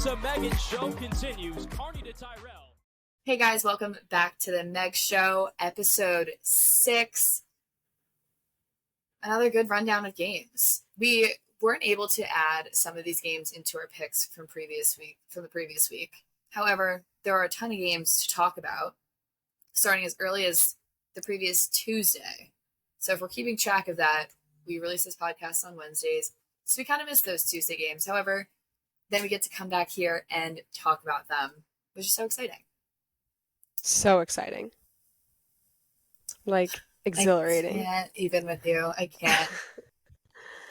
The Megan Show continues. Carney to Tyrell. Hey guys, welcome back to the Meg Show, episode 6. Another good rundown of games. We weren't able to add some of these games into our picks from the previous week. However, there are a ton of games to talk about, starting as early as the previous Tuesday. So if we're keeping track of that, we release this podcast on Wednesdays, so we kind of missed those Tuesday games. However, then we get to come back here and talk about them, which is so exciting. So exciting. Like, exhilarating. I can't even with you. I can't.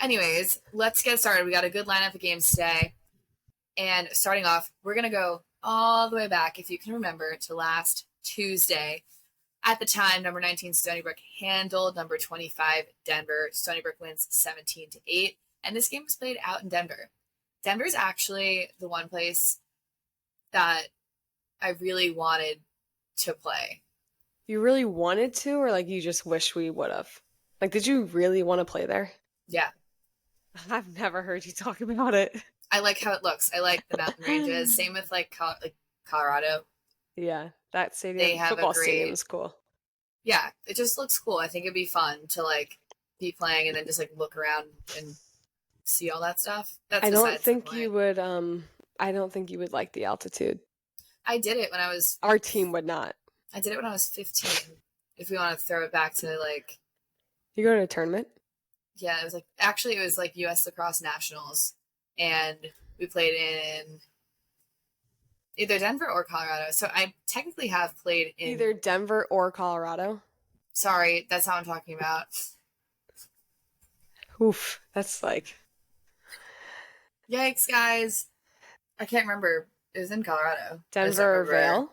Anyways, let's get started. We got a good lineup of games today. And starting off, we're going to go all the way back, if you can remember, to last Tuesday. At the time, number 19 Stony Brook handled number 25 Denver. Stony Brook wins 17-8. And this game was played out in Denver. Denver's actually the one place that I really wanted to play. You really wanted to, or like you just wish we would have? Like, did you really want to play there? Yeah. I've never heard you talk about it. I like how it looks. I like the mountain ranges. Same with like Colorado. Yeah, that stadium, they have football a great stadium is cool. Yeah, it just looks cool. I think it'd be fun to like be playing and then just like look around and see all that stuff. I don't think you would like the altitude. I did it when I was Our team would not. I did it when I was 15. If we want to throw it back to like You go to a tournament? Yeah, it was like US Lacrosse Nationals, and we played in either Denver or Colorado. So I technically have played in either Denver or Colorado. Sorry, that's not what I'm talking about. Oof, that's like yikes, guys. I can't remember. It was in Colorado. Denver or Vail?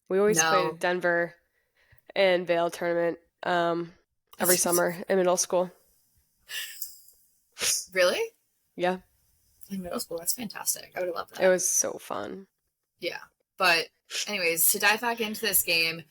We always played Denver and Vail tournament every summer in middle school. Really? Yeah. In middle school, that's fantastic. I would have loved that. It was so fun. Yeah. But anyways, to dive back into this game,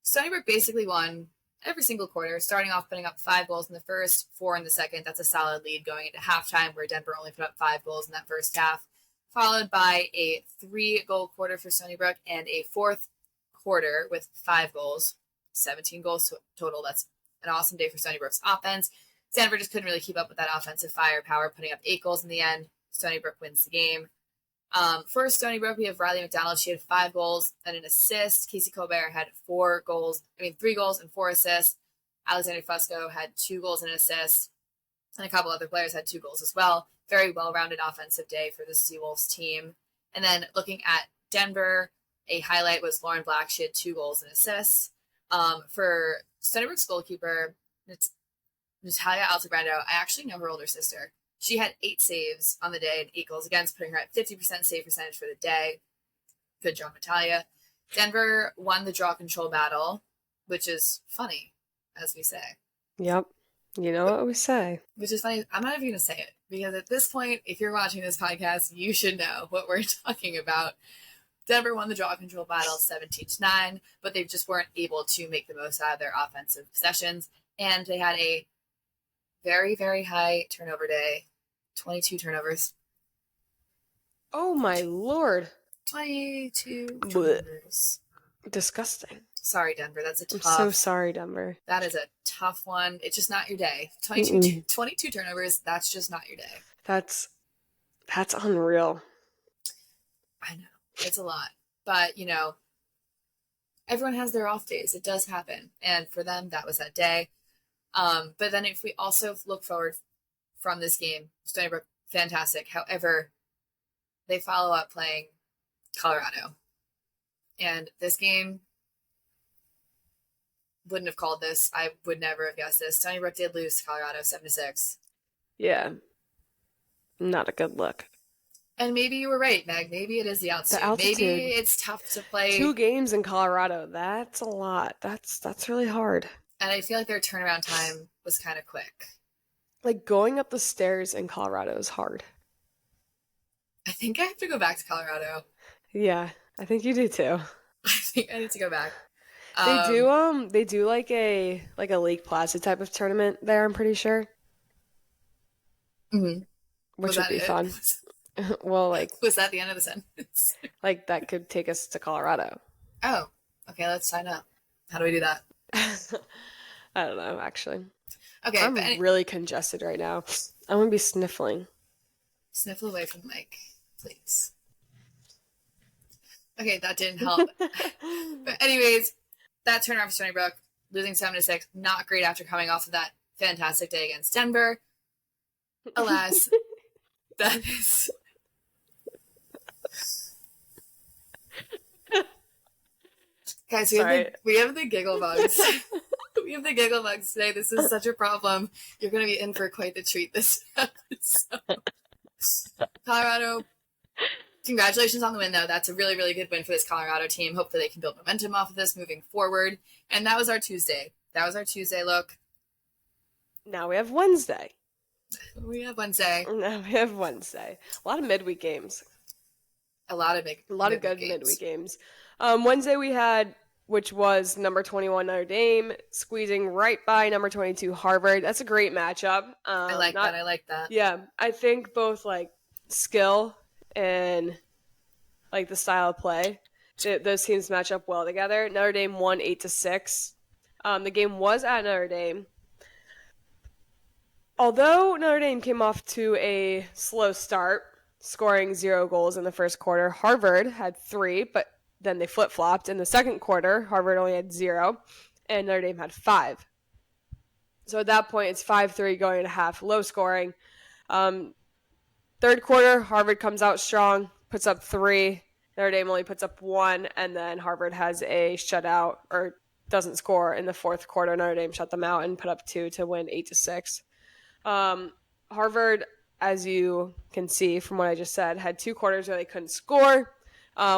Stony Brook basically won every single quarter, starting off putting up 5 goals in the first, 4 in the second. That's a solid lead going into halftime, where Denver only put up 5 goals in that first half, followed by a 3-goal quarter for Stony Brook and a 4th quarter with 5 goals, 17 goals total. That's an awesome day for Stony Brook's offense. Denver just couldn't really keep up with that offensive firepower, putting up 8 goals in the end. Stony Brook wins the game. For Stony Brook, we have Riley McDonald. She had 5 goals and an assist. Casey Colbert had 3 goals and 4 assists. Alexander Fusco had 2 goals and an assist. And a couple other players had 2 goals as well. Very well-rounded offensive day for the Seawolves team. And then looking at Denver, a highlight was Lauren Black. She had 2 goals and assists. For Stony Brook's goalkeeper, it's Natalia Altagrando. I actually know her older sister. She had 8 saves on the day and 8 goals against, putting her at 50% save percentage for the day. Good job, Natalia. Denver won the draw control battle, which is funny, as we say. Yep. You know what we say. Which is funny. I'm not even going to say it, because at this point, if you're watching this podcast, you should know what we're talking about. Denver won the draw control battle 17-9, but they just weren't able to make the most out of their offensive possessions. And they had a very, very high turnover day. 22 turnovers. Oh my lord. 22 turnovers. Disgusting. Sorry, Denver. That's a tough. I'm so sorry, Denver. That is a tough one. It's just not your day. 22 turnovers, that's just not your day. That's unreal. I know. It's a lot. But, everyone has their off days. It does happen. And for them, that was that day. But then if we also look forward from this game, Stony Brook, fantastic. However, they follow up playing Colorado. And this game, wouldn't have called this. I would never have guessed this. Stony Brook did lose to Colorado 7-6. Yeah. Not a good look. And maybe you were right, Meg. Maybe it is the altitude. Maybe it's tough to play 2 games in Colorado. That's a lot. That's really hard. And I feel like their turnaround time was kind of quick. Like, going up the stairs in Colorado is hard. I think I have to go back to Colorado. Yeah, I think you do too. I think I need to go back. They do like a Lake Placid type of tournament there, I'm pretty sure. Mm-hmm. Which would be fun. Well, like, Was that the end of the sentence? like that could take us to Colorado. Oh, okay. Let's sign up. How do we do that? I don't know, actually. Okay, I'm really congested right now. I'm gonna be sniffling. Sniffle away from the mic, please. Okay, that didn't help. But anyways, that turnaround for Stony Brook, losing 7-6, not great after coming off of that fantastic day against Denver. Alas, that is. Guys, we have the giggle bugs. We have the giggle bugs today. This is such a problem. You're going to be in for quite the treat this episode. Colorado, congratulations on the win, though. That's a really, really good win for this Colorado team. Hopefully they can build momentum off of this moving forward. And that was our Tuesday. That was our Tuesday look. Now we have Wednesday. Now we have Wednesday. A lot of midweek games. A lot of good midweek games. Wednesday we had, which was number 21 Notre Dame squeezing right by number 22 Harvard. That's a great matchup. I like that. Yeah, I think both like skill and like the style of play, those teams match up well together. Notre Dame won 8-6. The game was at Notre Dame. Although Notre Dame came off to a slow start, scoring 0 goals in the first quarter, Harvard had 3, but then they flip-flopped. In the second quarter, Harvard only had 0, and Notre Dame had 5. So at that point, it's 5-3 going into half, low scoring. Third quarter, Harvard comes out strong, puts up 3. Notre Dame only puts up 1, and then Harvard has a shutout, or doesn't score in the fourth quarter. Notre Dame shut them out and put up 2 to win 8-6. Harvard, as you can see from what I just said, had 2 quarters where they couldn't score,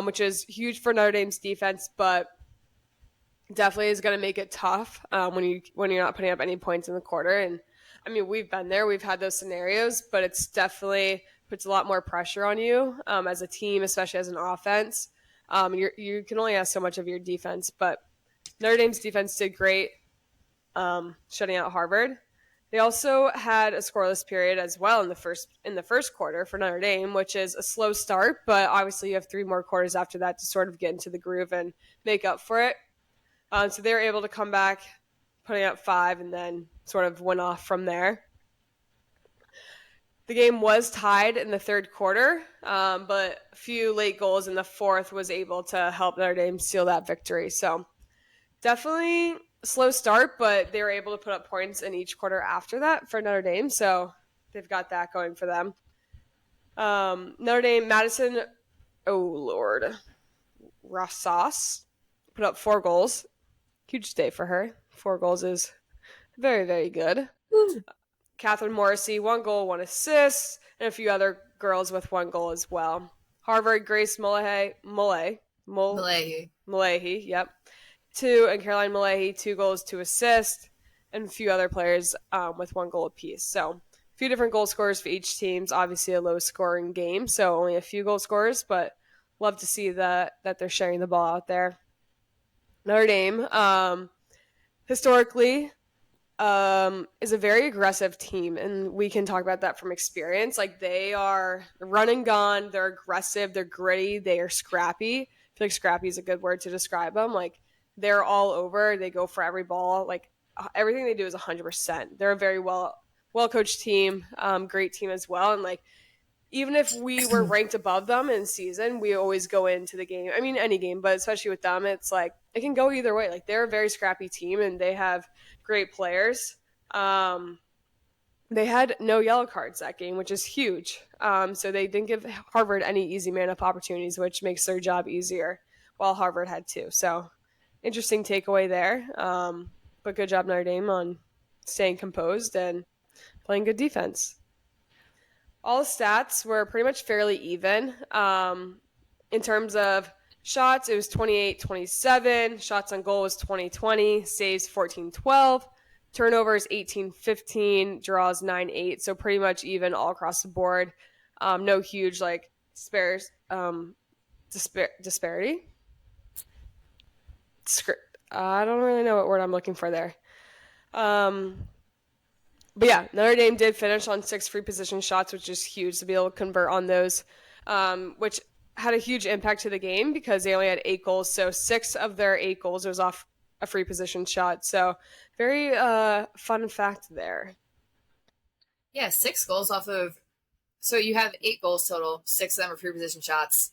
which is huge for Notre Dame's defense, but definitely is going to make it tough when you're not putting up any points in the quarter. And I mean, we've been there, we've had those scenarios, but it's definitely puts a lot more pressure on you as a team, especially as an offense. You can only ask so much of your defense, but Notre Dame's defense did great shutting out Harvard. They also had a scoreless period as well in the first quarter for Notre Dame, which is a slow start, but obviously you have 3 more quarters after that to sort of get into the groove and make up for it. So they were able to come back, putting up 5, and then sort of went off from there. The game was tied in the third quarter, but a few late goals in the fourth was able to help Notre Dame seal that victory. So definitely slow start, but they were able to put up points in each quarter after that for Notre Dame, so they've got that going for them. Notre Dame, Madison, Rosas put up 4 goals. Huge day for her. 4 goals is very, very good. Catherine Morrissey, 1 goal, 1 assist, and a few other girls with 1 goal as well. Harvard, Grace Mullahy, yep. 2, and Caroline Mullahy, 2 goals, 2 assists, and a few other players with 1 goal apiece. So a few different goal scorers for each team. It's obviously a low-scoring game, so only a few goal scorers, but love to see that they're sharing the ball out there. Notre Dame, historically, is a very aggressive team, and we can talk about that from experience. Like, they are run and gun, they're aggressive, they're gritty, they are scrappy. I feel like scrappy is a good word to describe them. Like, they're all over, they go for every ball. Like, everything they do is 100%. They're a very well-coached team, great team as well. And, like, even if we were ranked above them in season, we always go into the game. I mean, any game, but especially with them, it's like it can go either way. Like, they're a very scrappy team, and they have great players. They had no yellow cards that game, which is huge. So they didn't give Harvard any easy man-up opportunities, which makes their job easier, while Harvard had 2. So interesting takeaway there. But good job, Notre Dame, on staying composed and playing good defense. All the stats were pretty much fairly even. In terms of shots, it was 28-27. Shots on goal was 20-20. Saves 14-12. Turnovers 18-15. Draws 9-8. So pretty much even all across the board. No huge disparity. I don't really know what word I'm looking for there. But yeah, Notre Dame did finish on 6 free position shots, which is huge to be able to convert on those, which had a huge impact to the game because they only had 8 goals. So 6 of their 8 goals was off a free position shot. So very fun fact there. Yeah, 6 goals off of. So you have 8 goals total. 6 of them are free position shots.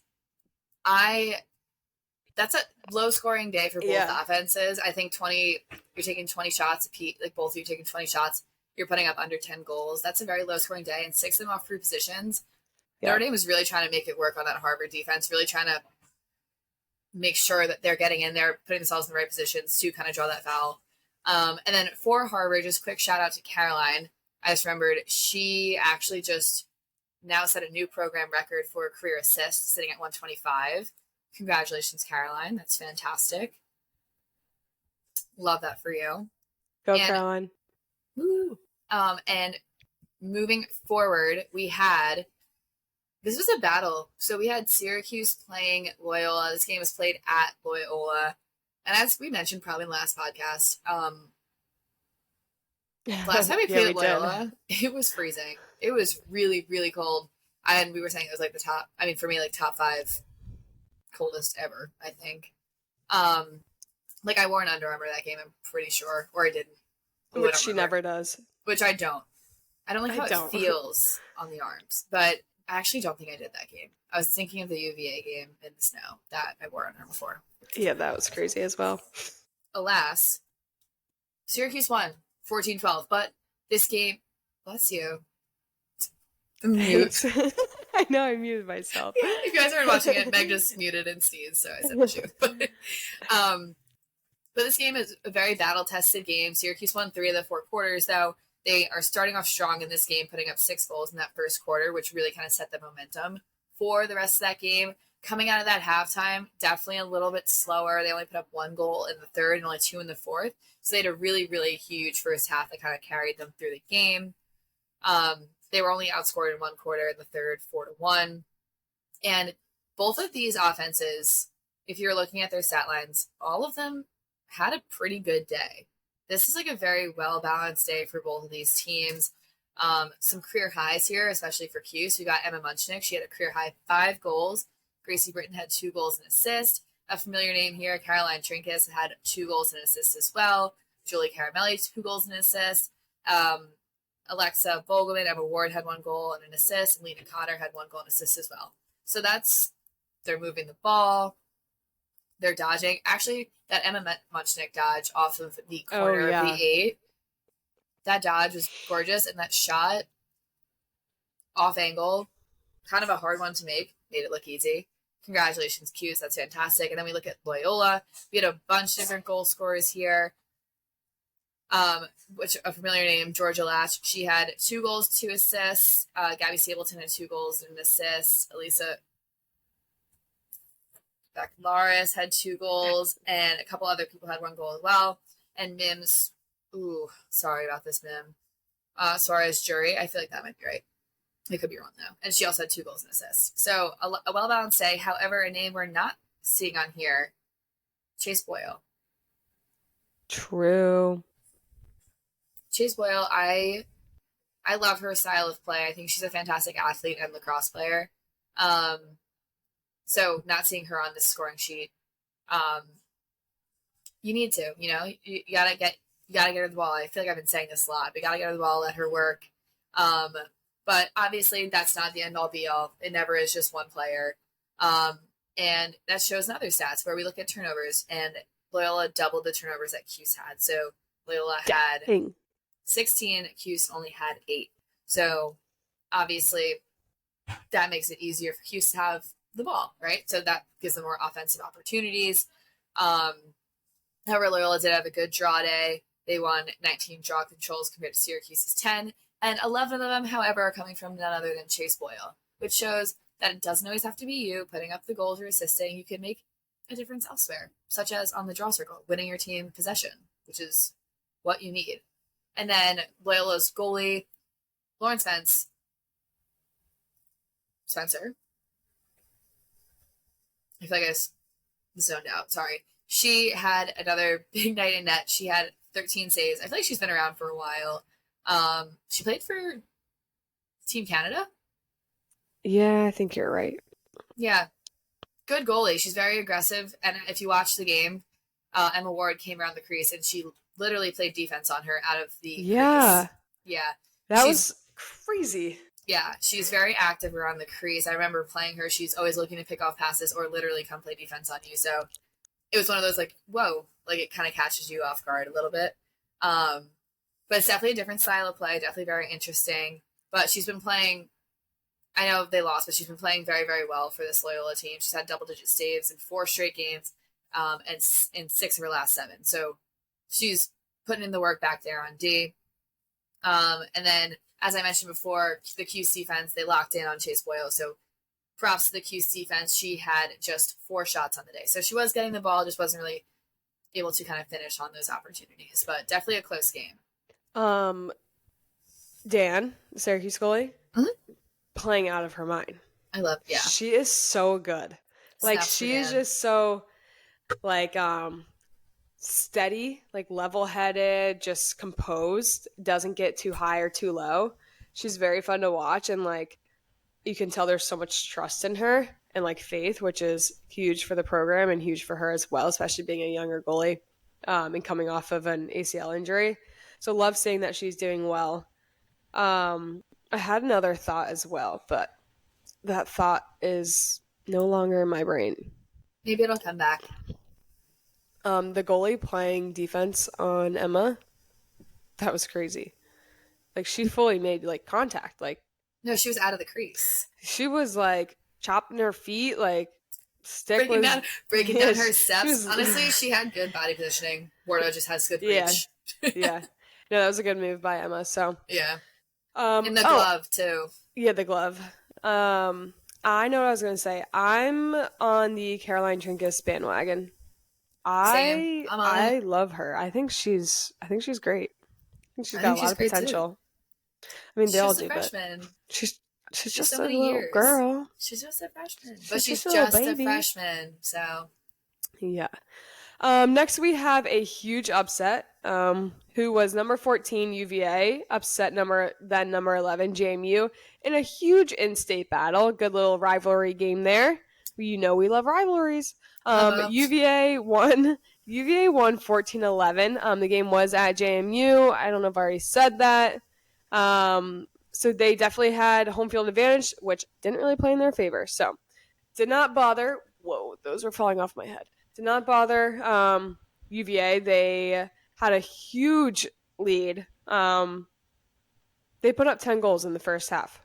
That's a low scoring day for both offenses. I think you're taking 20 shots, like both of you taking 20 shots. You're putting up under 10 goals. That's a very low scoring day, and 6 of them off free positions. Notre Dame was really trying to make it work on that Harvard defense, really trying to make sure that they're getting in there, putting themselves in the right positions to kind of draw that foul. And then for Harvard, just quick shout out to Caroline. I just remembered she actually just now set a new program record for career assists, sitting at 125. Congratulations, Caroline. That's fantastic. Love that for you. Go, Caroline. Woo. And moving forward, this was a battle. So we had Syracuse playing Loyola. This game was played at Loyola. And as we mentioned probably in the last podcast, last time we played at Loyola, it was freezing. It was really, really cold. And we were saying it was like for me, like top 5 coldest ever, I think. Like I wore an Under Armour that game, I'm pretty sure. Or I didn't. Which she never does. Which I don't. I don't like how it feels on the arms. But I actually don't think I did that game. I was thinking of the UVA game in the snow that I wore Under Armour for. Yeah, that was crazy as well. Alas, Syracuse won 14-12. But this game, bless you. Mute. I know I muted myself. If you guys aren't watching it, Meg just muted and sneezed, so I said the shoot. But this game is a very battle-tested game. Syracuse won 3 of the 4 quarters, though. They are starting off strong in this game, putting up 6 goals in that first quarter, which really kind of set the momentum for the rest of that game. Coming out of that halftime, definitely a little bit slower. They only put up 1 goal in the third and only 2 in the fourth. So they had a really, really huge first half that kind of carried them through the game. They were only outscored in 1 quarter in the third, 4-1. And both of these offenses, if you're looking at their stat lines, all of them had a pretty good day. This is like a very well-balanced day for both of these teams. Some career highs here, especially for Cuse. We got Emma Munchnick. She had a career high 5 goals. Gracie Britton had 2 goals and assist. A familiar name here, Caroline Trinkus had 2 goals and an assist as well. Julie Caramelli, 2 goals and an assist. Alexa Vogelman, Emma Ward had 1 goal and an assist, and Lena Cotter had 1 goal and assist as well. So they're moving the ball, they're dodging. Actually, that Emma Munchnick dodge off of the corner of the 8, that dodge was gorgeous, and that shot off angle, kind of a hard one to make, made it look easy. Congratulations, Cuse, that's fantastic. And then we look at Loyola. We had a bunch of different goal scorers here. Which a familiar name, Georgia Latch. She had 2 goals, 2 assists. Gabby Stapleton had 2 goals and an assist. Elisa Baclaris had 2 goals, and a couple other people had 1 goal as well. And Mims, sorry about this, Mim. Suarez Jury, I feel like that might be right. I could be wrong though. And she also had 2 goals and assists. So a well-balanced day. However, a name we're not seeing on here, Chase Boyle. True. Chase Boyle, I love her style of play. I think she's a fantastic athlete and lacrosse player. So not seeing her on this scoring sheet, you need to, you gotta get her the ball. I feel like I've been saying this a lot, but you gotta get her the ball, let her work. But obviously that's not the end all be all. It never is just one player. And that shows in other stats where we look at turnovers, and Loyola doubled the turnovers that Cuse had. So Loyola had 16, Cuse only had 8. So obviously that makes it easier for Cuse to have the ball, right? So that gives them more offensive opportunities. However, Loyola did have a good draw day. They won 19 draw controls compared to Syracuse's 10. And 11 of them, however, are coming from none other than Chase Boyle, which shows that it doesn't always have to be you putting up the goals or assisting. You can make a difference elsewhere, such as on the draw circle, winning your team possession, which is what you need. And then Loyola's goalie, Lauren Spencer. I feel like I zoned out. Sorry. She had another big night in net. She had 13 saves. I feel like she's been around for a while. She played for Team Canada. Yeah, I think you're right. Yeah. Good goalie. She's very aggressive. And if you watch the game, Emma Ward came around the crease and she literally played defense on her out of the crease. Yeah. That was crazy. Yeah, she's very active around the crease. I remember playing her. She's always looking to pick off passes or literally come play defense on you. So it was one of those like, whoa, like it kind of catches you off guard a little bit. But it's definitely a different style of play, definitely very interesting. But she's been playing, I know they lost, but she's been playing very, very well for this Loyola team. She's had double-digit saves in 4 straight games and in 6 of her last 7. So she's putting in the work back there on D. And then, as I mentioned before, the QC defense, they locked in on Chase Boyle. So props to the QC defense. She had just 4 shots on the day. So she was getting the ball, just wasn't really able to kind of finish on those opportunities. But definitely a close game. Dan, Syracuse goalie, playing out of her mind. I love, yeah. She is so good. Like, she is just so, like, steady, like level-headed, just composed, doesn't get too high or too low. She's very fun to watch, and like you can tell there's so much trust in her and like faith, which is huge for the program and huge for her as well, especially being a younger goalie and coming off of an ACL injury. So love seeing that she's doing well. I had another thought as well, but that thought is no longer in my brain. Maybe it'll come back. The goalie playing defense on Emma, that was crazy. Like, she fully made, like, contact. Like, no, she was out of the crease. She was, like, chopping her feet, like, breaking down her steps. Honestly, she had good body positioning. Wardo just has good reach. Yeah. No, that was a good move by Emma, so. Yeah. And the glove, too. Yeah, the glove. I know what I was going to say. I'm on the Caroline Trinkus bandwagon. I love her. I think she's great. I think she's got a lot of potential. I mean, they all do, but she's just a little girl. She's just a freshman. But she's just a freshman, so. Yeah. Next we have a huge upset. Who was number 14 UVA, upset number 11 JMU in a huge in-state battle. Good little rivalry game there. You know we love rivalries. UVA won 14-11. The game was at JMU. I don't know if I already said that. So they definitely had home field advantage, which didn't really play in their favor. So did not bother. Whoa, those are falling off my head. Did not bother UVA. They had a huge lead. They put up 10 goals in the first half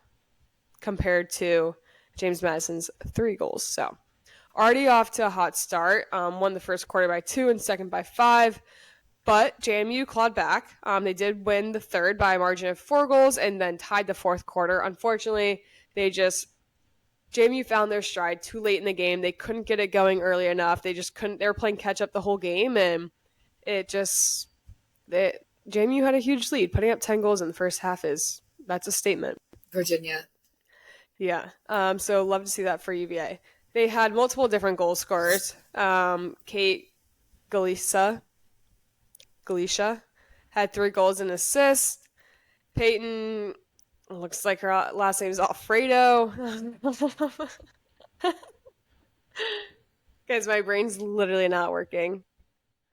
compared to James Madison's 3 goals. So already off to a hot start. Won the first quarter by 2 and second by 5. But JMU clawed back. They did win the third by a margin of 4 goals and then tied the fourth quarter. Unfortunately, JMU found their stride too late in the game. They couldn't get it going early enough. They just couldn't. They were playing catch up the whole game, and JMU had a huge lead. Putting up 10 goals in the first half that's a statement. Virginia. Yeah. So love to see that for UVA. They had multiple different goal scorers. Kate Galicia had 3 goals and assists. Peyton, looks like her last name is Alfredo. Guys, my brain's literally not working.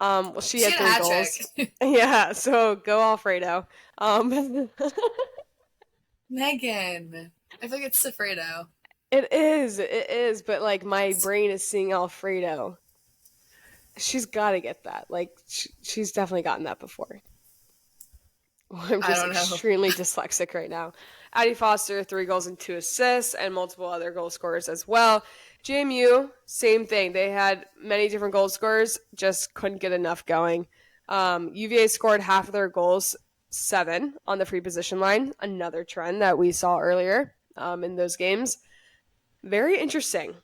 Well, she had 3 goals. Yeah, so go Alfredo. Megan. I feel like it's Alfredo. It is, but like my brain is seeing Alfredo. She's got to get that. Like she's definitely gotten that before. I'm just extremely dyslexic right now. Addie Foster, 3 goals and 2 assists, and multiple other goal scorers as well. JMU, same thing. They had many different goal scorers, just couldn't get enough going. UVA scored half of their goals, 7 on the free position line. Another trend that we saw earlier in those games. Very interesting.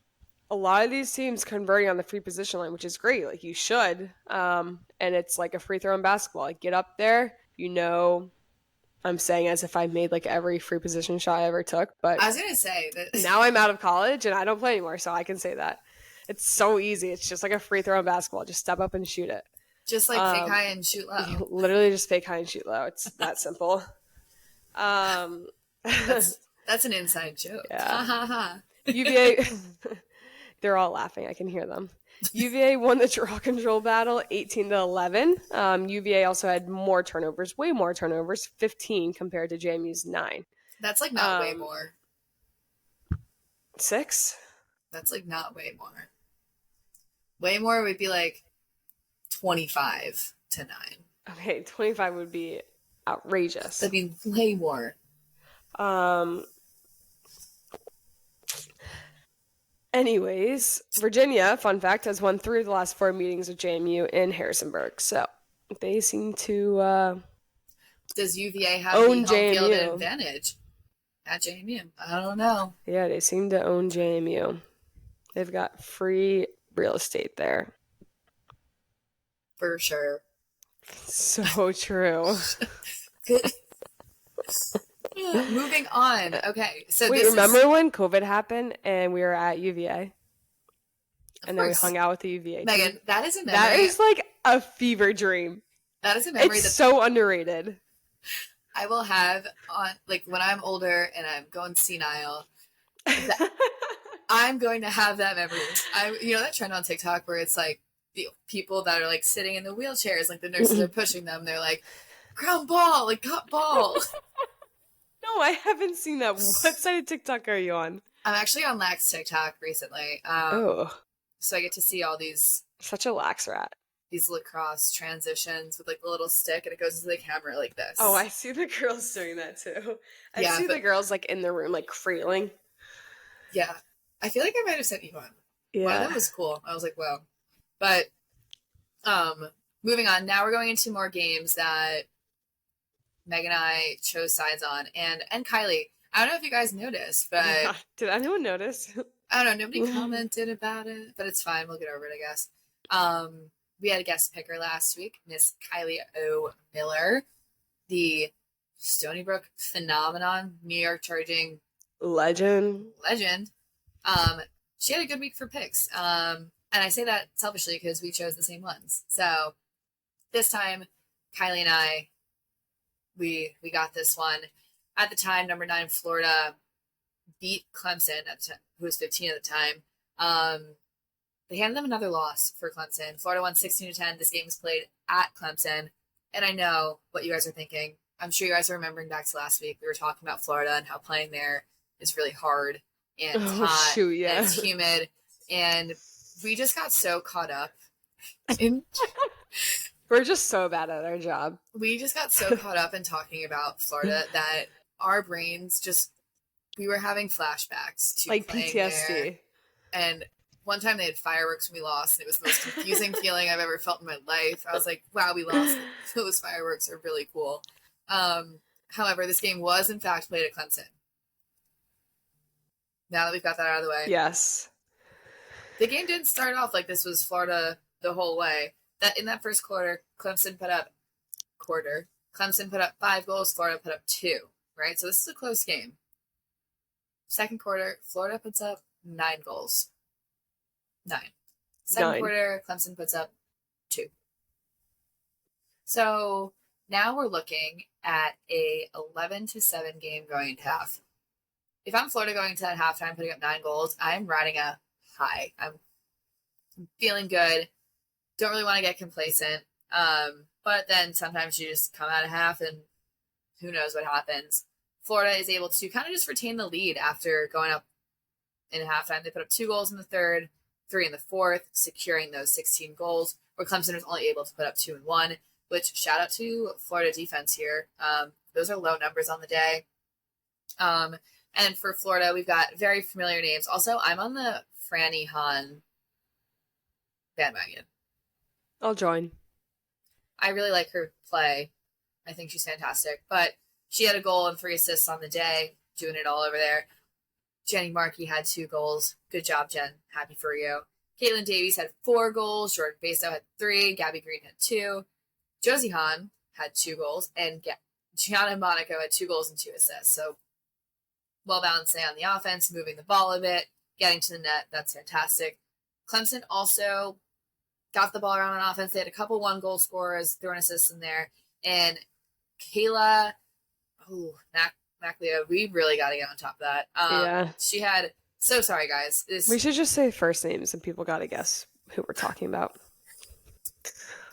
A lot of these teams converting on the free position line, which is great. Like you should. And it's like a free throw in basketball. Like get up there. I'm saying as if I made like every free position shot I ever took. But I was going to say that now I'm out of college and I don't play anymore, so I can say that. It's so easy. It's just like a free throw in basketball. Just step up and shoot it. Just like fake high and shoot low. Literally just fake high and shoot low. It's that simple. That's an inside joke. Yeah. Ha ha ha. UVA, they're all laughing. I can hear them. UVA won the draw control battle 18-11. UVA also had more turnovers, way more turnovers, 15 compared to JMU's 9. That's like not way more. 6? That's like not way more. Way more would be like 25-9. Okay, 25 would be outrageous. That'd be way more. Anyways, Virginia, fun fact, has won 3 of the last 4 meetings with JMU in Harrisonburg. So they seem to Does UVA have own the home field JMU advantage at JMU? I don't know. Yeah, they seem to own JMU. They've got free real estate there. For sure. So true. Moving on. Okay. So wait, remember when COVID happened and we were at UVA? And then we hung out with the UVA team? Megan, that is a memory. That is like a fever dream. That is a memory it's so underrated. I will have on, like, when I'm older and I'm going senile, I'm going to have that memory. You know that trend on TikTok where it's like the people that are like sitting in the wheelchairs, like the nurses are pushing them. They're like, ground ball, like cut ball. No, I haven't seen that. What side of TikTok are you on? I'm actually on Lax TikTok recently. So I get to see all these. Such a lax rat. These lacrosse transitions with like the little stick and it goes into the camera like this. Oh, I see the girls doing that too. I see the girls like in the room like cradling. Yeah. I feel like I might have sent you one. Yeah. Wow, that was cool. I was like, wow. But moving on. Now we're going into more games that Meg and I chose sides on. And Kylie, I don't know if you guys noticed, but did anyone notice? I don't know. Nobody commented about it, but it's fine. We'll get over it, I guess. We had a guest picker last week, Miss Kylie O. Miller, the Stony Brook phenomenon, New York charging legend. She had a good week for picks. And I say that selfishly because we chose the same ones. So this time, Kylie and I, we got this one. At the time, number 9 Florida beat Clemson, who was 15 at the time. They handed them another loss for Clemson. Florida won 16-10. This game was played at Clemson. And I know what you guys are thinking. I'm sure you guys are remembering back to last week. We were talking about Florida and how playing there is really hard and hot and it's humid. And we just got so caught up in... We're just so bad at our job. We just got so caught up in talking about Florida that our brains just... We were having flashbacks to like playing PTSD. there. And one time they had fireworks when we lost, and it was the most confusing feeling I've ever felt in my life. I was like, wow, we lost. Those fireworks are really cool. However, this game was, in fact, played at Clemson. Now that we've got that out of the way. Yes. The game didn't start off like this was Florida the whole way. In that first quarter, Clemson put up 5 goals, Florida put up 2, right? So this is a close game. Second quarter, Florida puts up 9 goals. 9. Second quarter, Clemson puts up 2. So now we're looking at a 11-7 game going into half. If I'm Florida going into that halftime putting up 9 goals, I'm riding a high. I'm feeling good. Don't really want to get complacent. But then sometimes you just come out of half and who knows what happens. Florida is able to kind of just retain the lead after going up in halftime. They put up 2 goals in the third, 3 in the fourth, securing those 16 goals, where Clemson was only able to put up 2 and 1, which shout out to Florida defense here. Those are low numbers on the day. And for Florida, we've got very familiar names. Also, I'm on the Franny Hahn bandwagon. I'll join. I really like her play. I think she's fantastic. But she had a goal and 3 assists on the day, doing it all over there. Jenny Markey had 2 goals. Good job, Jen. Happy for you. Caitlin Davies had 4 goals. Jordan Bastow had 3. Gabby Green had 2. Josie Hahn had 2 goals. And Gianna Monaco had 2 goals and 2 assists. So well-balanced day on the offense, moving the ball a bit, getting to the net. That's fantastic. Clemson also got the ball around on offense. They had a couple 1-goal scorers, throwing assists in there. And Kayla, Oh, Macleo, we really got to get on top of that. Yeah. She had, so sorry guys. We should just say first names and people got to guess who we're talking about.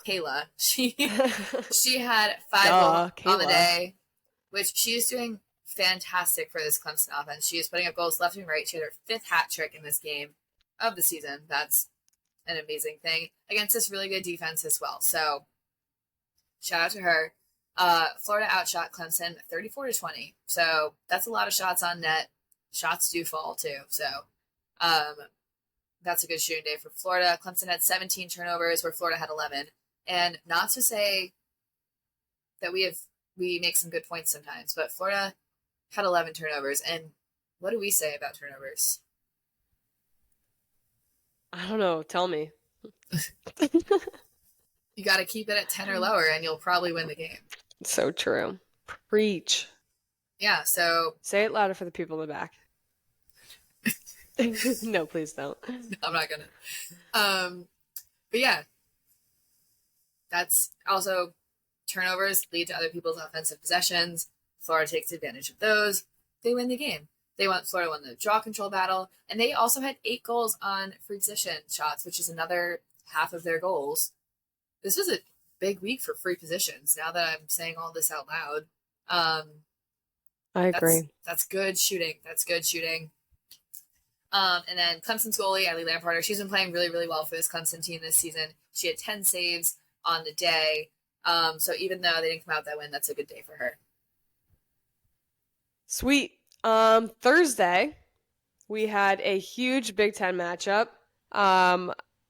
Kayla. She had 5 Duh, goals on the Kayla. day, which she is doing fantastic for this Clemson offense. She is putting up goals left and right. She had her 5th hat trick in this game of the season. That's an amazing thing against this really good defense as well. So shout out to her. Florida outshot Clemson 34-20. So that's a lot of shots on net. Shots do fall too. So that's a good shooting day for Florida. Clemson had 17 turnovers where Florida had 11. And not to say that we make some good points sometimes, but Florida had 11 turnovers. And what do we say about turnovers? I don't know. Tell me. You got to keep it at 10 or lower, and you'll probably win the game. So true. Preach. Yeah, so... Say it louder for the people in the back. No, please don't. I'm not going to. But yeah. That's also turnovers lead to other people's offensive possessions. Florida takes advantage of those. They win the game. Florida won the draw control battle, and they also had 8 goals on free position shots, which is another half of their goals. This was a big week for free positions. Now that I'm saying all this out loud, I agree. That's good shooting. And then Clemson's goalie, Ellie Lamparter, she's been playing really, really well for this Clemson team this season. She had 10 saves on the day. So even though they didn't come out that win, that's a good day for her. Sweet. Thursday, we had a huge Big Ten matchup.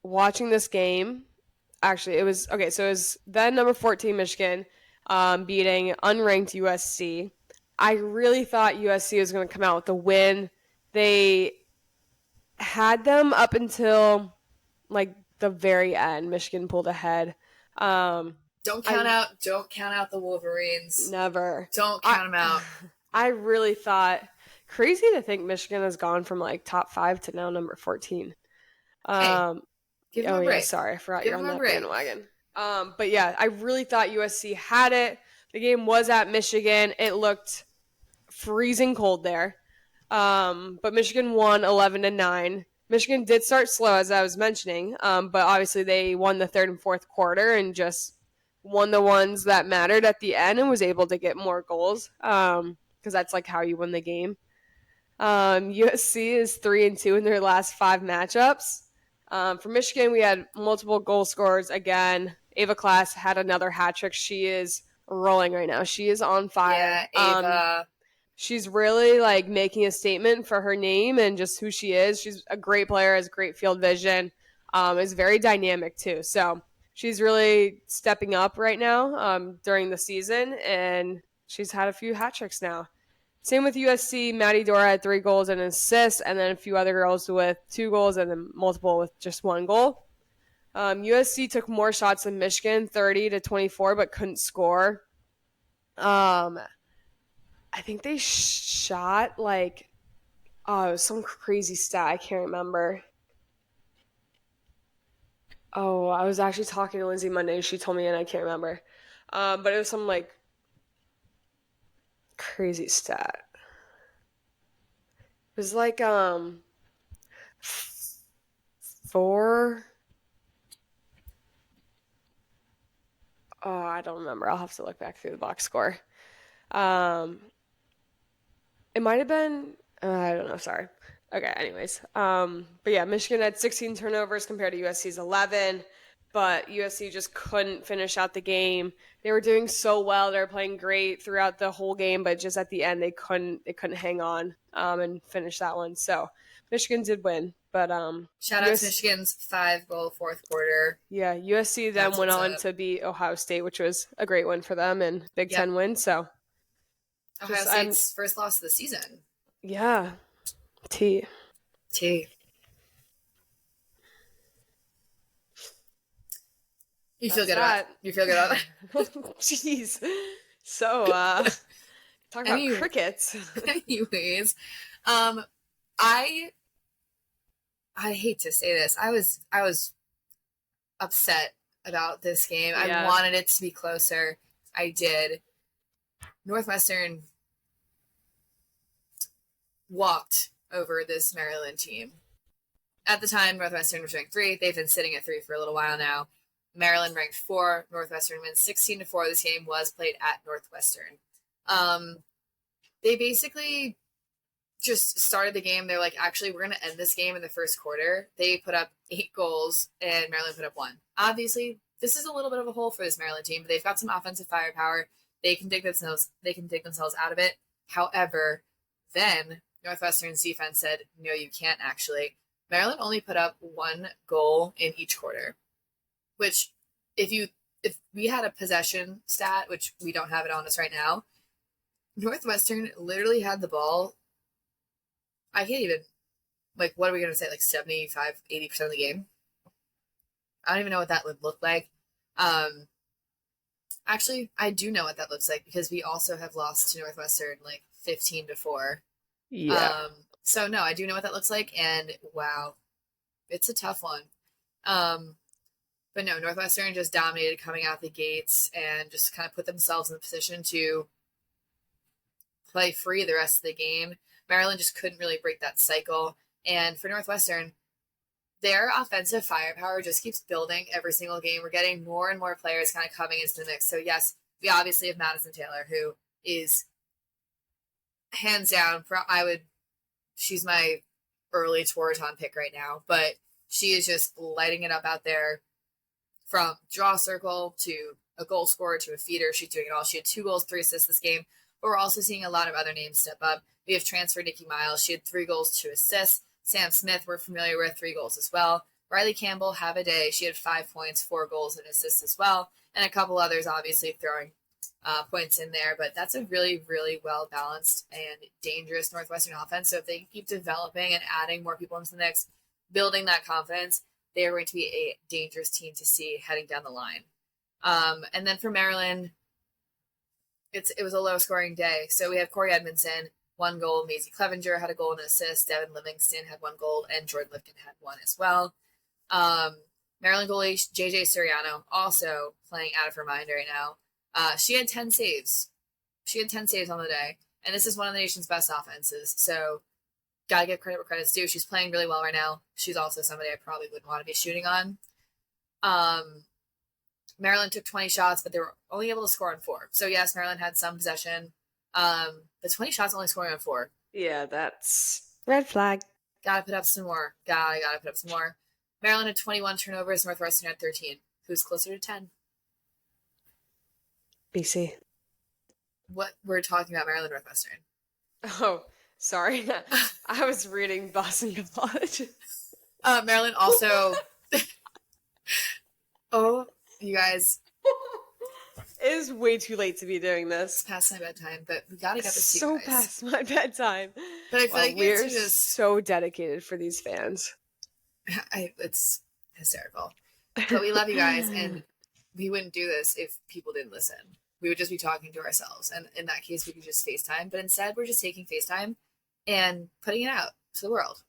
Watching this game, actually, it was then number 14 Michigan beating unranked USC. I really thought USC was going to come out with a win. They had them up until like the very end. Michigan pulled ahead. Don't count out the Wolverines. Never. Don't count them out. I really thought, crazy to think Michigan has gone from like top 5 to now number 14. Give them a break. Yeah, sorry, I forgot you're on that bandwagon. But yeah, I really thought USC had it. The game was at Michigan. It looked freezing cold there. But Michigan won 11-9. Michigan did start slow, as I was mentioning, but obviously they won the 3rd and 4th quarter and just won the ones that mattered at the end and was able to get more goals because that's like how you win the game. USC is 3-2 in their last 5 matchups. For Michigan, we had multiple goal scorers again. Ava Class had another hat trick. She is rolling right now. She is on fire. Yeah, Ava. She's really like making a statement for her name and just who she is. She's a great player, has great field vision, is very dynamic too. So she's really stepping up right now during the season, and she's had a few hat tricks now. Same with USC. Maddie Dora had 3 goals and an assist, and then a few other girls with 2 goals and then multiple with just 1 goal. USC took more shots than Michigan, 30-24, but couldn't score. I think they shot like, it was some crazy stat. I can't remember. Oh, I was actually talking to Lindsay Monday. She told me, and I can't remember. But it was some like crazy stat. It was like 4. Oh, I don't remember. I'll have to look back through the box score. It might have been, I don't know, sorry. Okay, anyways. But yeah, Michigan had 16 turnovers compared to USC's 11, but USC just couldn't finish out the game. They were doing so well. They were playing great throughout the whole game, but just at the end, they couldn't hang on and finish that one. So Michigan did win, but shout out to Michigan's 5-goal 4th quarter. Yeah, USC then went on to beat Ohio State, which was a great win for them and Big Ten win. So Ohio State's first loss of the season. Yeah. T. You feel good about that? Jeez. So, talk about crickets. Anyways, I hate to say this. I was upset about this game. Yeah. I wanted it to be closer. I did. Northwestern walked over this Maryland team. At the time, Northwestern was ranked 3. They've been sitting at 3 for a little while now. Maryland ranked 4. Northwestern wins 16-4. This game was played at Northwestern. They basically just started the game. They're like, actually, we're going to end this game in the first quarter. They put up 8 goals, and Maryland put up 1. Obviously, this is a little bit of a hole for this Maryland team, but they've got some offensive firepower. They can dig themselves out of it. However, then Northwestern's defense said, no, you can't actually. Maryland only put up 1 goal in each quarter, which if we had a possession stat, which we don't have it on us right now, Northwestern literally had the ball. I can't even, like, what are we going to say, like 75, 80% of the game? I don't even know what that would look like. Actually, I do know what that looks like because we also have lost to Northwestern like 15-4. Yeah. So no, I do know what that looks like, and wow, it's a tough one. But no, Northwestern just dominated coming out the gates and just kind of put themselves in the position to play free the rest of the game. Maryland just couldn't really break that cycle. And for Northwestern, their offensive firepower just keeps building every single game. We're getting more and more players kind of coming into the mix. So yes, we obviously have Madison Taylor, who is hands down, she's my early Toraton pick right now, but she is just lighting it up out there from draw circle to a goal scorer to a feeder. She's doing it all. She had 2 goals, 3 assists this game, but we're also seeing a lot of other names step up. We have transfer Nikki Miles. She had 3 goals, 2 assists. Sam Smith, we're familiar with, 3 goals as well. Riley Campbell, have a day. She had 5 points, 4 goals, and assists as well. And a couple others obviously throwing points in there. But that's a really, really well-balanced and dangerous Northwestern offense. So if they keep developing and adding more people into the mix, building that confidence, they are going to be a dangerous team to see heading down the line. And then for Maryland, it was a low-scoring day. So we have Corey Edmondson, 1 goal. Maisie Clevenger had a goal and an assist. Devin Livingston had 1 goal, and Jordan Lifton had 1 as well. Maryland goalie JJ Suriano also playing out of her mind right now. She had 10 saves. She had 10 saves on the day, and this is one of the nation's best offenses. So, gotta give credit where credit's due. She's playing really well right now. She's also somebody I probably wouldn't want to be shooting on. Maryland took 20 shots, but they were only able to score on 4. So yes, Maryland had some possession. But 20 shots only scoring on 4. Yeah, that's red flag. Gotta put up some more. Gotta put up some more. Maryland had 21 turnovers. Northwestern had 13. Who's closer to 10? BC. What we're talking about, Maryland Northwestern. Oh, sorry. I was reading Boston College. Maryland also. Oh, you guys. It is way too late to be doing this. It's past my bedtime, but we gotta get this to so you guys. past my bedtime. But I feel like we're just so dedicated for these fans. It's hysterical. But we love you guys, and we wouldn't do this if people didn't listen. We would just be talking to ourselves, and in that case, we could just FaceTime. But instead, we're just taking FaceTime and putting it out to the world.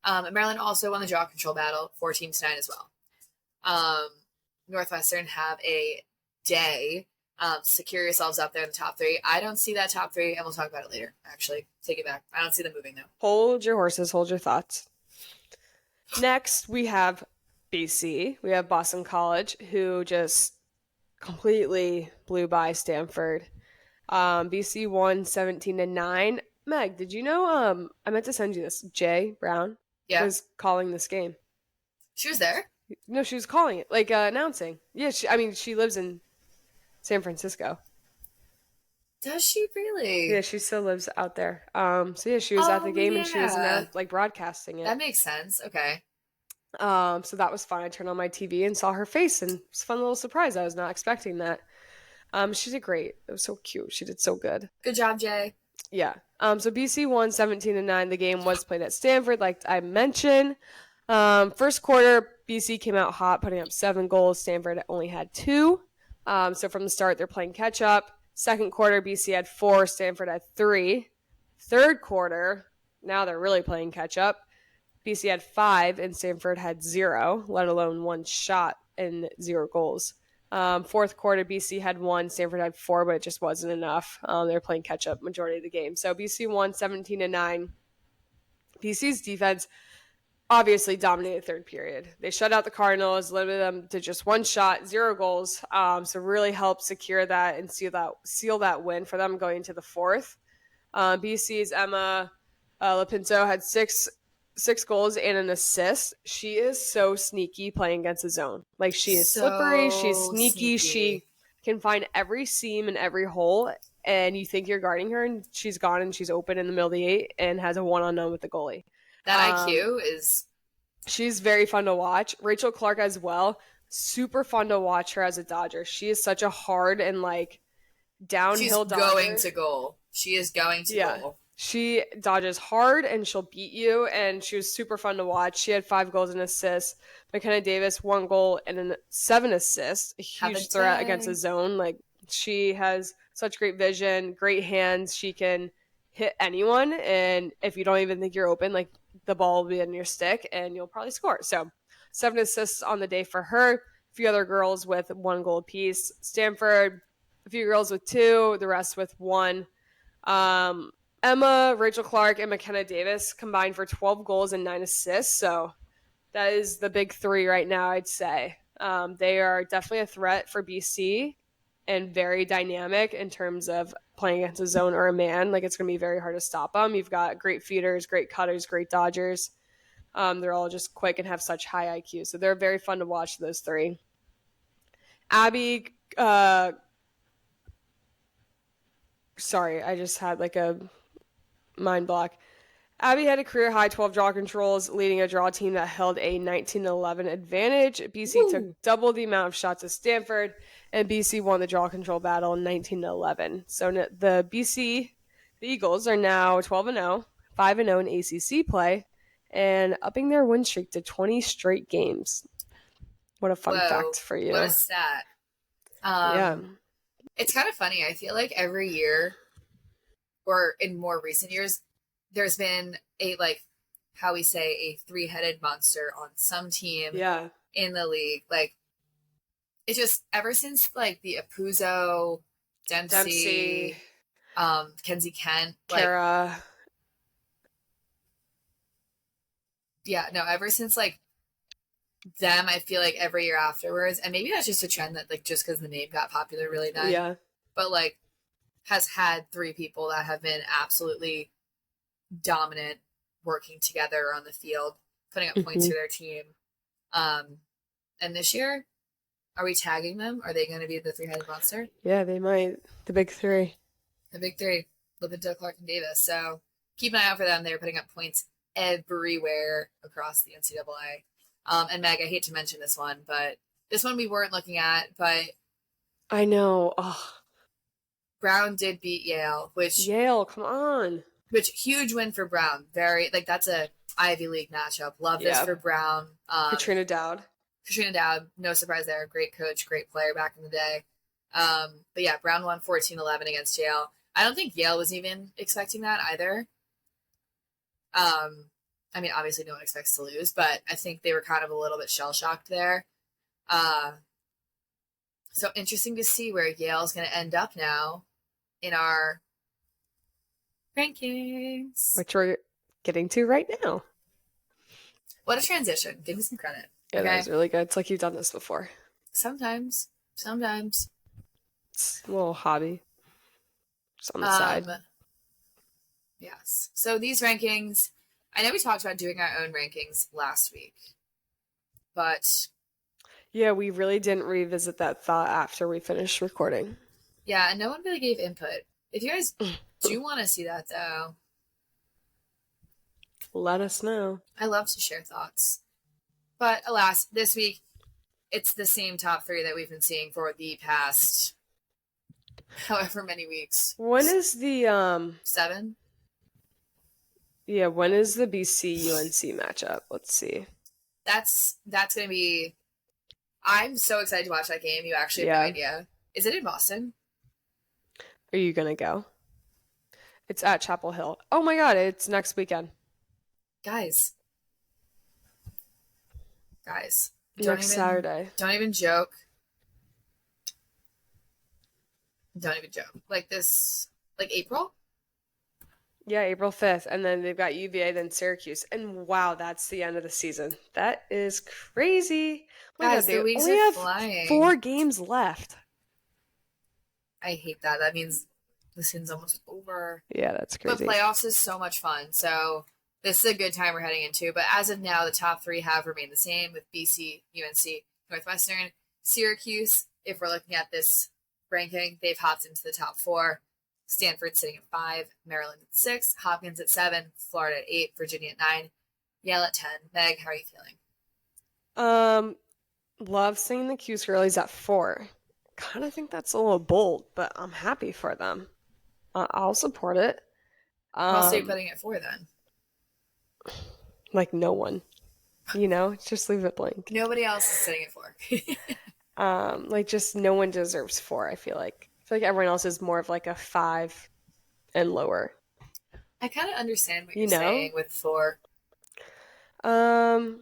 And Maryland also won the draw control battle, 14-9 as well. Northwestern have a day. Secure yourselves up there in the top 3. I don't see that top 3, and we'll talk about it later. Actually, take it back. I don't see them moving though. Hold your horses. Hold your thoughts. Next, we have BC. We have Boston College, who just completely blew by Stanford. BC won 17-9. Meg, did you know? I meant to send you this. Jay Brown was calling this game. She was there? No, she was calling it, like announcing. Yeah, she lives in San Francisco. Does she really? Yeah, she still lives out there. So yeah, she was at the game and she was broadcasting it. That makes sense. Okay. So that was fun. I turned on my TV and saw her face, and it was a fun little surprise. I was not expecting that. She did great. It was so cute. She did so good. Good job, Jay. Yeah. So BC won 17-9. The game was played at Stanford, like I mentioned. First quarter, BC came out hot, putting up 7 goals. Stanford only had 2. So from the start, they're playing catch up. Second quarter, BC had 4. Stanford had 3. Third quarter, now they're really playing catch up. BC had 5 and Stanford had 0, let alone 1 shot and 0 goals. Fourth quarter, BC had 1, Stanford had 4, but it just wasn't enough. They were playing catch up majority of the game. So BC won 17-9. BC's defense obviously dominated third period. They shut out the Cardinals, limited them to just one shot, 0 goals. So really helped secure that and seal that win for them going into the fourth. BC's Emma Lapinto had six goals and an assist. She is so sneaky playing against the zone. Like, she is slippery, she's sneaky. She can find every seam and every hole, and you think you're guarding her, and she's gone and she's open in the middle of the 8 and has a one-on-one with the goalie. That IQ is... She's very fun to watch. Rachel Clark as well. Super fun to watch her as a Dodger. She is such a hard and, like, downhill Dodger. She's going to goal. She is going to goal. She dodges hard and she'll beat you, and she was super fun to watch. She had 5 goals and assists. McKenna Davis, 1 goal and 7 assists. A huge threat against the zone. Like, she has such great vision, great hands. She can hit anyone, and if you don't even think you're open, like, the ball will be in your stick and you'll probably score. So 7 assists on the day for her. A few other girls with 1 goal apiece. Stanford, a few girls with 2, the rest with 1. Emma, Rachel Clark, and McKenna Davis combined for 12 goals and 9 assists. So that is the big 3 right now, I'd say. They are definitely a threat for BC and very dynamic in terms of playing against a zone or a man. Like, it's going to be very hard to stop them. You've got great feeders, great cutters, great dodgers. They're all just quick and have such high IQ. So they're very fun to watch, those 3. Abby, sorry, I just had like a mind block. Abby had a career high 12 draw controls, leading a draw team that held a 19-11 advantage. BC took double the amount of shots as Stanford, and BC won the draw control battle 19-11. So the Eagles are now 12-0, 5-0 in ACC play, and upping their win streak to 20 straight games. What a fun fact for you. What a stat. Yeah. It's kind of funny. I feel like every year, or in more recent years, there's been a, like, how we say, a 3-headed monster on some team in the league. Like, it's just, ever since, like, the Apuzzo, Dempsey, Kenzie Kent, Kara. Yeah, no, ever since, like, them, I feel like every year afterwards, and maybe that's just a trend that, like, just because the name got popular really then, but, like, has had 3 people that have been absolutely dominant, working together on the field, putting up points for their team. And this year, are we tagging them? Are they going to be the 3-headed monster? Yeah, they might. The big 3. The big 3, Lapinto, Clark, and Davis. So keep an eye out for them. They're putting up points everywhere across the NCAA. And Meg, I hate to mention this one, but this one we weren't looking at, but I know. Oh. Brown did beat Yale, Yale, come on. Which, huge win for Brown. Very, like, that's a Ivy League matchup. Love this for Brown. Katrina Dowd, no surprise there. Great coach, great player back in the day. But yeah, Brown won 14-11 against Yale. I don't think Yale was even expecting that either. I mean, obviously no one expects to lose, but I think they were kind of a little bit shell-shocked there. So interesting to see where Yale's going to end up now in our rankings, which we're getting to right now. What a transition. Give me some credit. Yeah, that was really good. It's like you've done this before. Sometimes. It's a little hobby. Just on the side. Yes. So these rankings, I know we talked about doing our own rankings last week, but yeah, we really didn't revisit that thought after we finished recording. Yeah, and no one really gave input. If you guys do want to see that, though, let us know. I love to share thoughts. But alas, this week, it's the same top 3 that we've been seeing for the past however many weeks. When is the 7? Yeah, when is the BC UNC matchup? Let's see. That's gonna be. I'm so excited to watch that game. You actually have no idea. Is it in Boston? Are you gonna go? It's at Chapel Hill. Oh my god, it's next weekend. Guys. Next Saturday. Don't even joke. Like this, like April? Yeah, April 5th. And then they've got UVA, then Syracuse. And wow, that's the end of the season. That is crazy. Oh my Guys, God, the they weeks only are have flying. 4 games left. I hate that. That means the season's almost over. Yeah, that's crazy. But playoffs is so much fun. So this is a good time we're heading into. But as of now, the top 3 have remained the same with BC, UNC, Northwestern, Syracuse. If we're looking at this ranking, they've hopped into the top 4. Stanford sitting at 5, Maryland at 6, Hopkins at 7, Florida at 8, Virginia at 9, Yale at 10. Meg, how are you feeling? Love seeing the Cuse girlies at 4. Kind of think that's a little bold, but I'm happy for them. I'll support it. Who else are you putting at 4 then? Like no one. Just leave it blank. Nobody else is sitting at 4. Like just no one deserves 4, I feel like. I feel like everyone else is more of like a 5 and lower. I kind of understand what you're saying with 4. I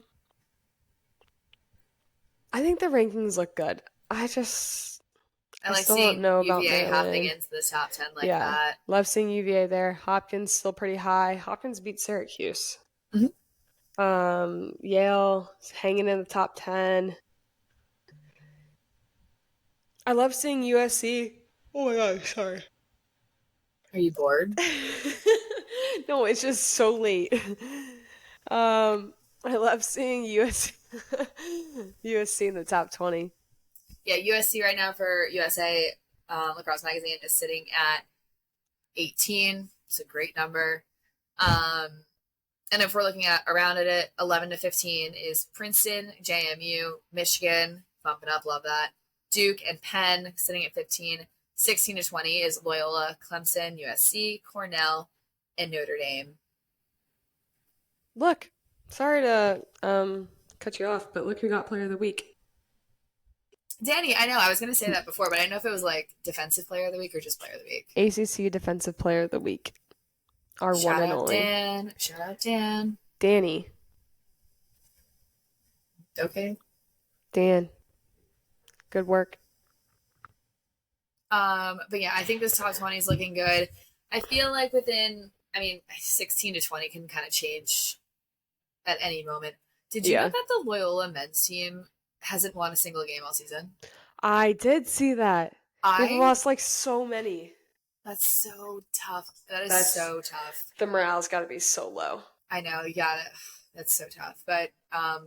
think the rankings look good. I like still seeing don't know about UVA hopping Maryland. into the top 10 like that. Love seeing UVA there. Hopkins still pretty high. Hopkins beat Syracuse. Mm-hmm. Yale hanging in the top 10. I love seeing USC. Oh my god, sorry. Are you bored? No, it's just so late. I love seeing USC in the top 20. Yeah, USC right now for USA Lacrosse Magazine is sitting at 18. It's a great number. And if we're looking at around it, 11 to 15 is Princeton, JMU, Michigan, bumping up, love that. Duke and Penn sitting at 15. 16 to 20 is Loyola, Clemson, USC, Cornell, and Notre Dame. Look, sorry to cut you off, but look who got Player of the Week. Danny, I know. I was going to say that before, but I didn't know if it was like Defensive Player of the Week or just Player of the Week. ACC Defensive Player of the Week. Our one and only. Dan. Shout out Dan. Danny. Okay. Dan. Good work. But yeah, I think this top 20 is looking good. I feel like 16 to 20 can kind of change at any moment. Did you know that the Loyola men's team hasn't won a single game all season? I did see that. They've lost like so many. That's so tough. That's so tough. The morale's got to be so low. I know. You got it. That's so tough. But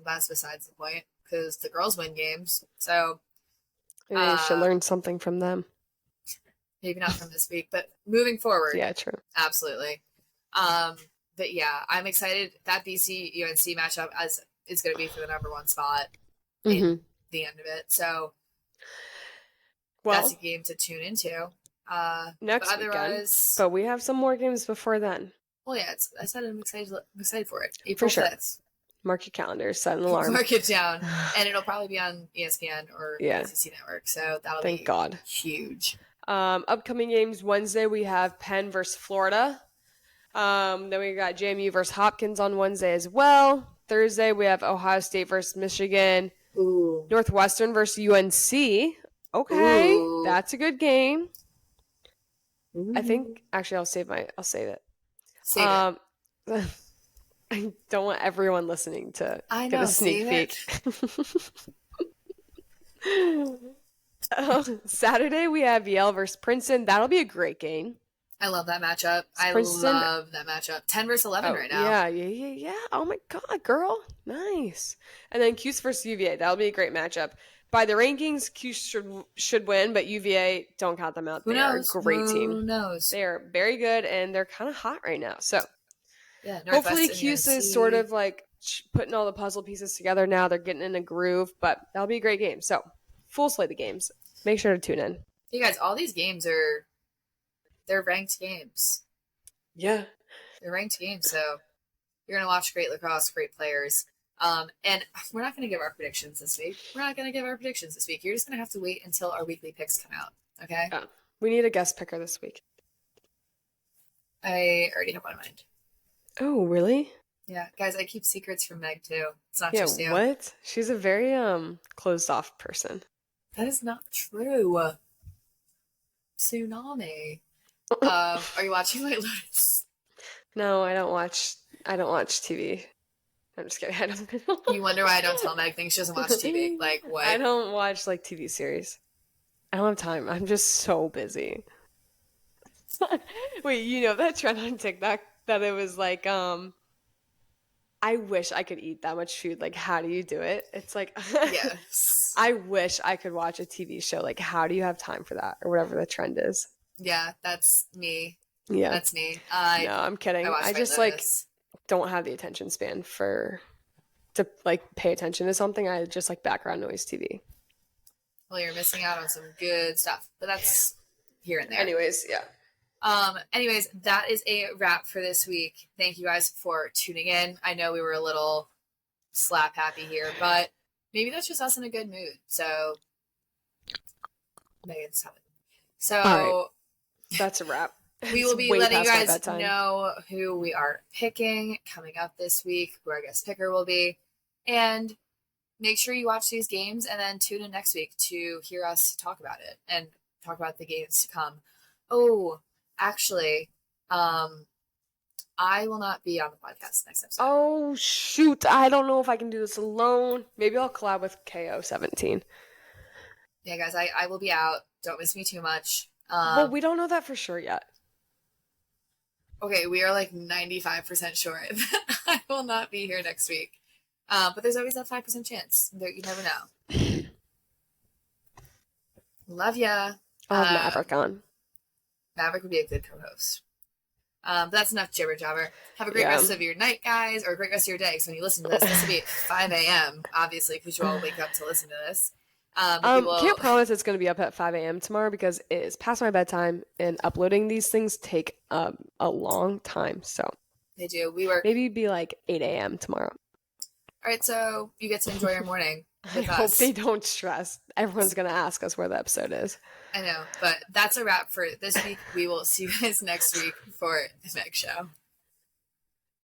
that's besides the point because the girls win games. So maybe you should learn something from them. Maybe not from this week, but moving forward. Yeah, true. Absolutely. But yeah, I'm excited that BC UNC matchup is going to be for the number 1 spot in the end of it. So that's a game to tune into. Next weekend. But we have some more games before then. Well, yeah, I said I'm excited for it. April 5th. Mark your calendar, set an alarm. Mark it down. And it'll probably be on ESPN or ACC Network. So that'll be huge. Upcoming games Wednesday, we have Penn versus Florida. Then we got JMU versus Hopkins on Wednesday as well. Thursday, we have Ohio State versus Michigan. Ooh. Northwestern versus UNC. Okay, that's a good game. Ooh. I think actually I'll save it. Save it. I don't want everyone listening to get a sneak peek. Saturday we have Yale versus Princeton. That'll be a great game. I love that matchup. I love that matchup. 10 versus 11 right now. Yeah. Oh my god, girl. Nice. And then Cuse versus UVA. That'll be a great matchup. By the rankings, Cuse should win, but UVA, don't count them out. They are a great team. Who knows? They are very good, and they're kind of hot right now. So yeah, hopefully Cuse is sort of like putting all the puzzle pieces together now. They're getting in a groove, but that'll be a great game. So full slate of games. Make sure to tune in. Hey guys, all these games they're ranked games. Yeah. They're ranked games, so you're going to watch great lacrosse, great players. And we're not going to give our predictions this week. You're just going to have to wait until our weekly picks come out, okay? Yeah. We need a guest picker this week. I already have one in mind. Oh, really? Yeah. Guys, I keep secrets from Meg, too. It's not just you. What? She's a very closed-off person. That is not true. Tsunami. Are you watching White Lotus? No, I don't watch TV. I'm just kidding. I don't You wonder why I don't tell Meg things she doesn't watch TV. Like, what? I don't watch like TV series. I don't have time. I'm just so busy. Wait, you know that trend on TikTok that it was like, I wish I could eat that much food. Like, how do you do it? It's like, Yes. I wish I could watch a TV show. Like, how do you have time for that? Or whatever the trend is. Yeah, that's me. Yeah. That's me. No, I'm kidding. I watch I White just like Lotus. don't have the attention span to like pay attention to something. I just like background noise TV. Well, you're missing out on some good stuff, but that's here and there. Anyways, yeah. Anyways, that is a wrap for this week. Thank you guys for tuning in. I know we were a little slap happy here, but maybe that's just us in a good mood. So, Megan, stop it. So, All right. That's a wrap. we will It's be way letting you past my guys bedtime. know who we are picking coming up this week, who our guest picker will be, and make sure you watch these games and then tune in next week to hear us talk about it and talk about the games to come. Oh, actually, I will not be on the podcast next episode. Oh shoot! I don't know if I can do this alone. Maybe I'll collab with KO17. Yeah, guys, I will be out. Don't miss me too much. Well, we don't know that for sure yet. Okay, we are like 95% sure that I will not be here next week. But there's always that 5% chance. You never know. Love ya. I'll have Maverick on. Maverick would be a good co-host. But that's enough jibber jabber. Have a great rest of your night, guys, or a great rest of your day. Because when you listen to this, this will be at 5 a.m., obviously, because you all wake up to listen to this. Can't promise it's going to be up at 5 a.m. tomorrow because it is past my bedtime, and uploading these things take a long time. So they do. We work. Maybe it'd be like 8 a.m. tomorrow. All right, so you get to enjoy your morning I with hope us. they don't stress. Everyone's going to ask us where the episode is. I know, but that's a wrap for this week. We will see you guys next week for the Meg Show.